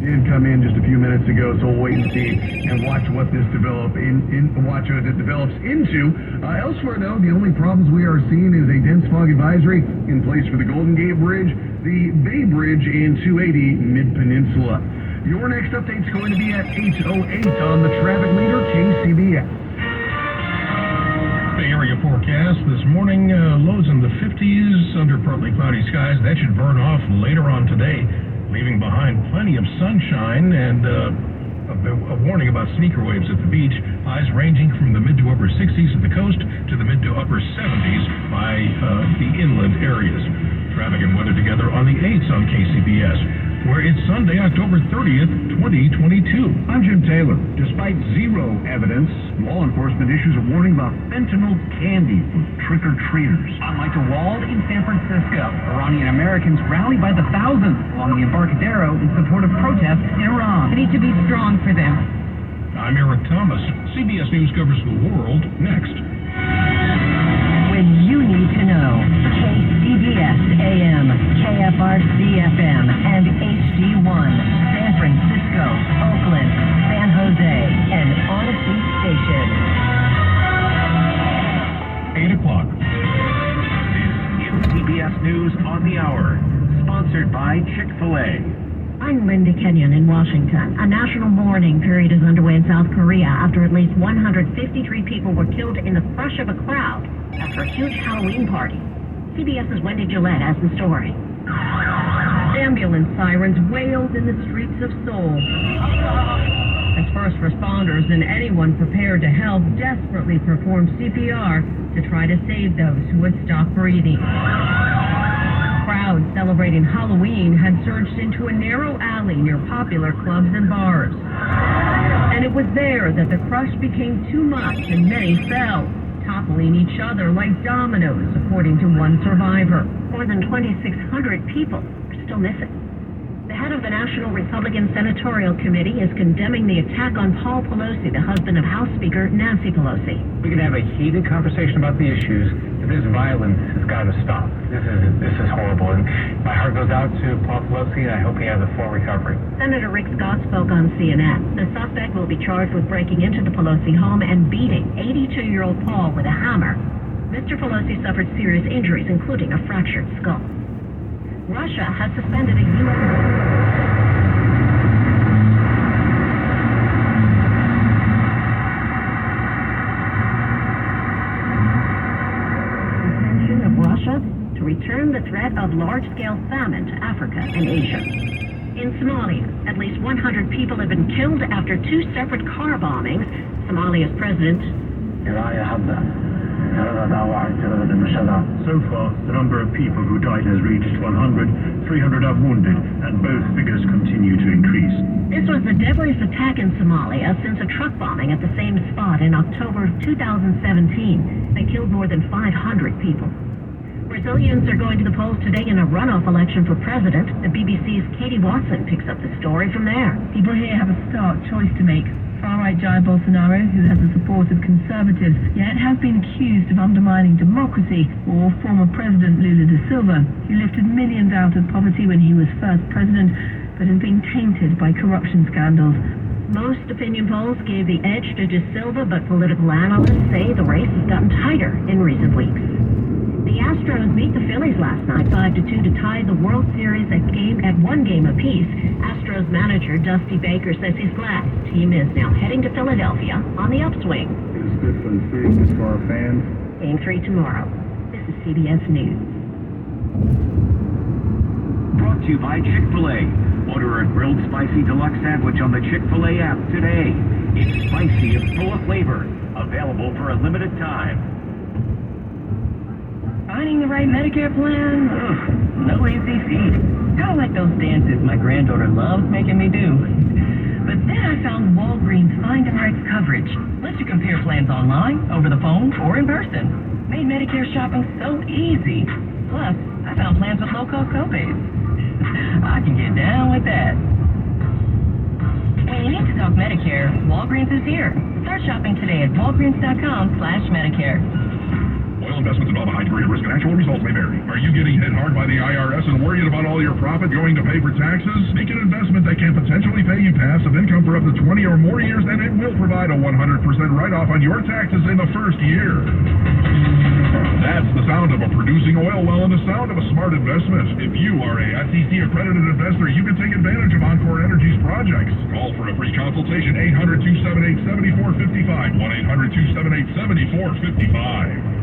did come in just a few minutes ago, so we'll wait and see and watch what this develops into. Elsewhere, though, the only problems we are seeing is a dense fog advisory in place for the Golden Gate Bridge, the Bay Bridge, and 280 Mid-Peninsula. Your next update is going to be at 8:08 on the traffic leader, KCBS. Bay Area forecast this morning, lows in the 50s under partly cloudy skies. That should burn off later on today, leaving behind plenty of sunshine and a warning about sneaker waves at the beach. Highs ranging from the mid to upper 60s at the coast to the mid to upper 70s by the inland areas. Traffic and weather together on the 8s on KCBS, where it's Sunday, October 30th, 2022. I'm Jim Taylor. Despite zero evidence, law enforcement issues a warning about fentanyl candy for trick-or-treaters. Unlike a wall in San Francisco, Iranian Americans rally by the thousands along the Embarcadero in support of protests in Iran. We need to be strong for them. I'm Eric Thomas. CBS News covers the world next. When you need to know, KCBS AM, KFRC FM, and HD1, San Francisco, Oakland, San Jose, and Odyssey Station. 8 o'clock. This is CBS News on the Hour, sponsored by Chick-fil-A. I'm Linda Kenyon in Washington. A national mourning period is underway in South Korea after at least 153 people were killed in the crush of a crowd after a huge Halloween party. CBS's Wendy Gillette has the story. Ambulance sirens wailed in the streets of Seoul as first responders and anyone prepared to help desperately performed CPR to try to save those who had stopped breathing. Crowds celebrating Halloween had surged into a narrow alley near popular clubs and bars. And it was there that the crush became too much and many fell, toppling each other like dominoes, according to one survivor. More than 2,600 people are still missing. The head of the National Republican Senatorial Committee is condemning the attack on Paul Pelosi, the husband of House Speaker Nancy Pelosi. We can have a heated conversation about the issues, but this violence has got to stop. This is horrible, and my heart goes out to Paul Pelosi, and I hope he has a full recovery. Senator Rick Scott spoke on CNN. The suspect will be charged with breaking into the Pelosi home and beating 82-year-old Paul with a hammer. Mr. Pelosi suffered serious injuries, including a fractured skull. Russia has suspended a U.S. intention of Russia to return the threat of large-scale famine to Africa and Asia. In Somalia, at least 100 people have been killed after two separate car bombings. Somalia's president So far, the number of people who died has reached 100, 300 are wounded, and both figures continue to increase. This was the deadliest attack in Somalia since a truck bombing at the same spot in October 2017 that killed more than 500 people. Brazilians are going to the polls today in a runoff election for president. The BBC's Katie Watson picks up the story from there. People here have a stark choice to make. Far-right Jair Bolsonaro, who has the support of conservatives, yet has been accused of undermining democracy, or former President Lula da Silva, who lifted millions out of poverty when he was first president, but has been tainted by corruption scandals. Most opinion polls gave the edge to da Silva, but political analysts say the race has gotten tighter in recent weeks. The Astros beat the Phillies last night 5-2 to tie the World Series at one game apiece. Astros manager Dusty Baker says he's glad his team is now heading to Philadelphia on the upswing. It's good for the city, good for our fans. Game 3 tomorrow. This is CBS News. Brought to you by Chick-fil-A. Order a grilled spicy deluxe sandwich on the Chick-fil-A app today. It's spicy and full of flavor. Available for a limited time. Finding the right Medicare plan? Ugh, no easy feat. Kind of like those dances my granddaughter loves making me do. But then I found Walgreens Find and Rex coverage. Lets you compare plans online, over the phone, or in person. Made Medicare shopping so easy. Plus, I found plans with low-cost copays. I can get down with that. When you need to talk Medicare, Walgreens is here. Start shopping today at walgreens.com/Medicare. Oil investments involve a high degree of risk and actual results may vary. Are you getting hit hard by the IRS and worried about all your profit going to pay for taxes? Make an investment that can potentially pay you passive income for up to 20 or more years, and it will provide a 100% write-off on your taxes in the first year. That's the sound of a producing oil well and the sound of a smart investment. If you are a SEC accredited investor, you can take advantage of Encore Energy's projects. Call for a free consultation, 800-278-7455, 1-800-278-7455.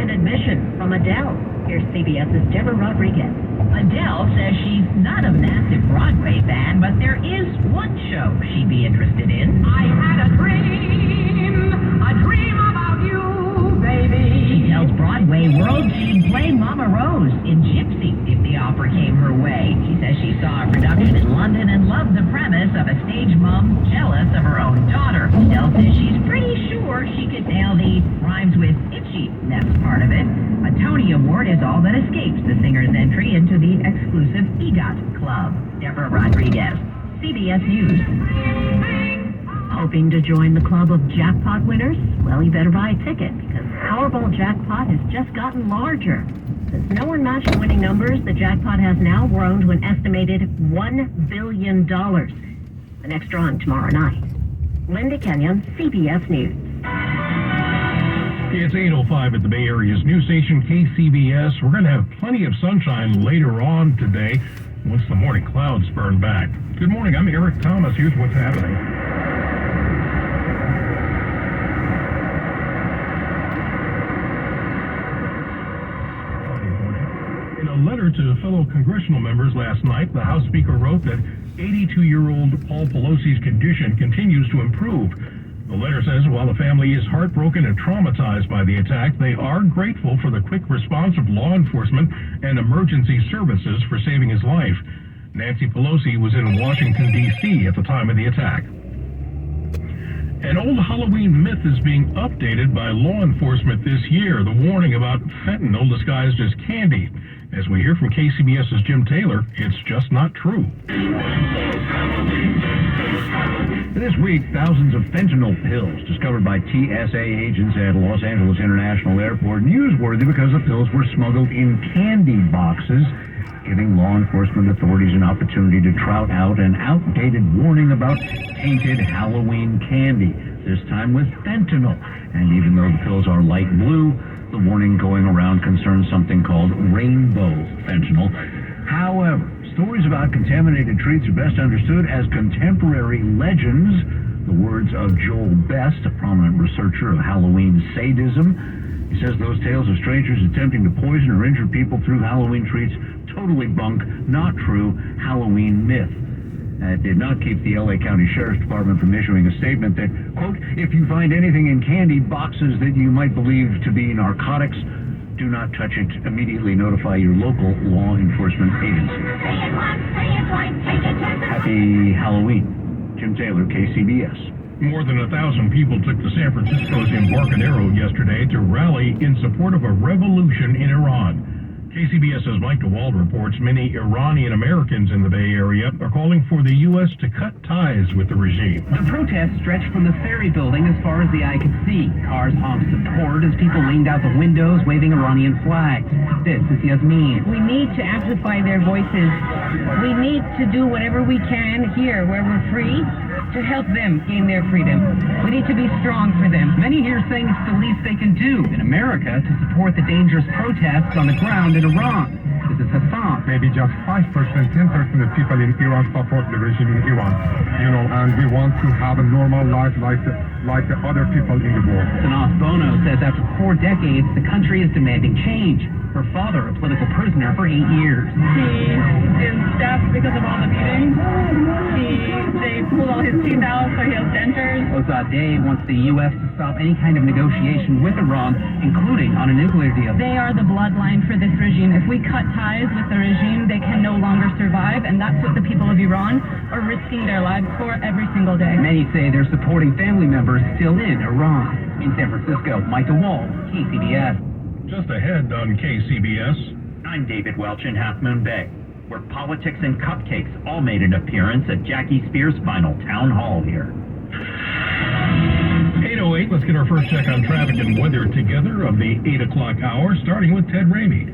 An admission from Adele. Here's CBS's Deborah Rodriguez. Adele says she's not a massive Broadway fan, but there is one show she'd be interested in. I had a dream about you, baby. She tells Broadway World she'd play Mama Rose in Gypsy if the offer came her way. She says she saw a production in London and loved the premise of a stage mom jealous of her own daughter. Adele says she's pretty sure she could nail the rhymes with itchy next part of it. A Tony Award is all that escapes the singer's entry into the exclusive EGOT Club. Deborah Rodriguez, CBS News. Hoping to join the club of jackpot winners? Well, you better buy a ticket, because Powerball jackpot has just gotten larger. Since no one matched winning numbers, the jackpot has now grown to an estimated $1 billion. The next drawing tomorrow night. Linda Kenyon, CBS News. It's 8:05 at the Bay Area's news station, KCBS. We're going to have plenty of sunshine later on today once the morning clouds burn back. Good morning, I'm Eric Thomas. Here's what's happening. In a letter to fellow congressional members last night, the House Speaker wrote that 82-year-old Paul Pelosi's condition continues to improve. The letter says while the family is heartbroken and traumatized by the attack, they are grateful for the quick response of law enforcement and emergency services for saving his life. Nancy Pelosi was in Washington, D.C. at the time of the attack. An old Halloween myth is being updated by law enforcement this year, the warning about fentanyl disguised as candy. As we hear from KCBS's Jim Taylor, it's just not true. This week, thousands of fentanyl pills discovered by TSA agents at Los Angeles International Airport. Newsworthy because the pills were smuggled in candy boxes, giving law enforcement authorities an opportunity to trout out an outdated warning about tainted Halloween candy, this time with fentanyl. And even though the pills are light blue, the warning going around concerns something called rainbow fentanyl. However, stories about contaminated treats are best understood as contemporary legends. The words of Joel Best, a prominent researcher of Halloween sadism. He says those tales of strangers attempting to poison or injure people through Halloween treats, totally bunk, not true, Halloween myth. It did not keep the LA County Sheriff's Department from issuing a statement that, quote, if you find anything in candy boxes that you might believe to be narcotics, do not touch it. Immediately notify your local law enforcement agency. Happy Halloween. Jim Taylor, KCBS. More than 1,000 people took to San Francisco's Embarcadero yesterday to rally in support of a revolution in Iran. KCBS's Mike DeWald reports many Iranian Americans in the Bay Area are calling for the U.S. to cut ties with the regime. The protests stretched from the ferry building as far as the eye could see. Cars honked support as people leaned out the windows waving Iranian flags. This is Yasmin. We need to amplify their voices. We need to do whatever we can here where we're free to help them gain their freedom. We need to be strong for them. Many here saying it's the least they can do in America to support the dangerous protests on the ground in Iran. This is Hassan. Maybe just 5%, 10% of people in Iran support the regime in Iran. And we want to have a normal life like the other people in the world. Sanas Bono says after 4 decades, the country is demanding change. Her father, a political prisoner for 8 years. He is deaf because of all the beatings. They pulled all his teeth out, so he has dentures. Ozadeh wants the U.S. to stop any kind of negotiation with Iran, including on a nuclear deal. They are the bloodline for this regime. If we cut ties with the regime, they can no longer survive, and that's what the people of Iran are risking their lives for every single day. Many say they're supporting family members still in Iran. In San Francisco, Mike DeWald, KCBS. Just ahead on KCBS. I'm David Welch in Half Moon Bay, where politics and cupcakes all made an appearance at Jackie Spears' final town hall here. 8:08 8, let's get our first check on traffic and weather together of the 8 o'clock hour, starting with Ted Ramey.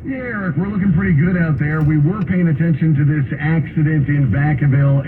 Yeah, Eric, we're looking pretty good out there. We were paying attention to this accident in Vacaville.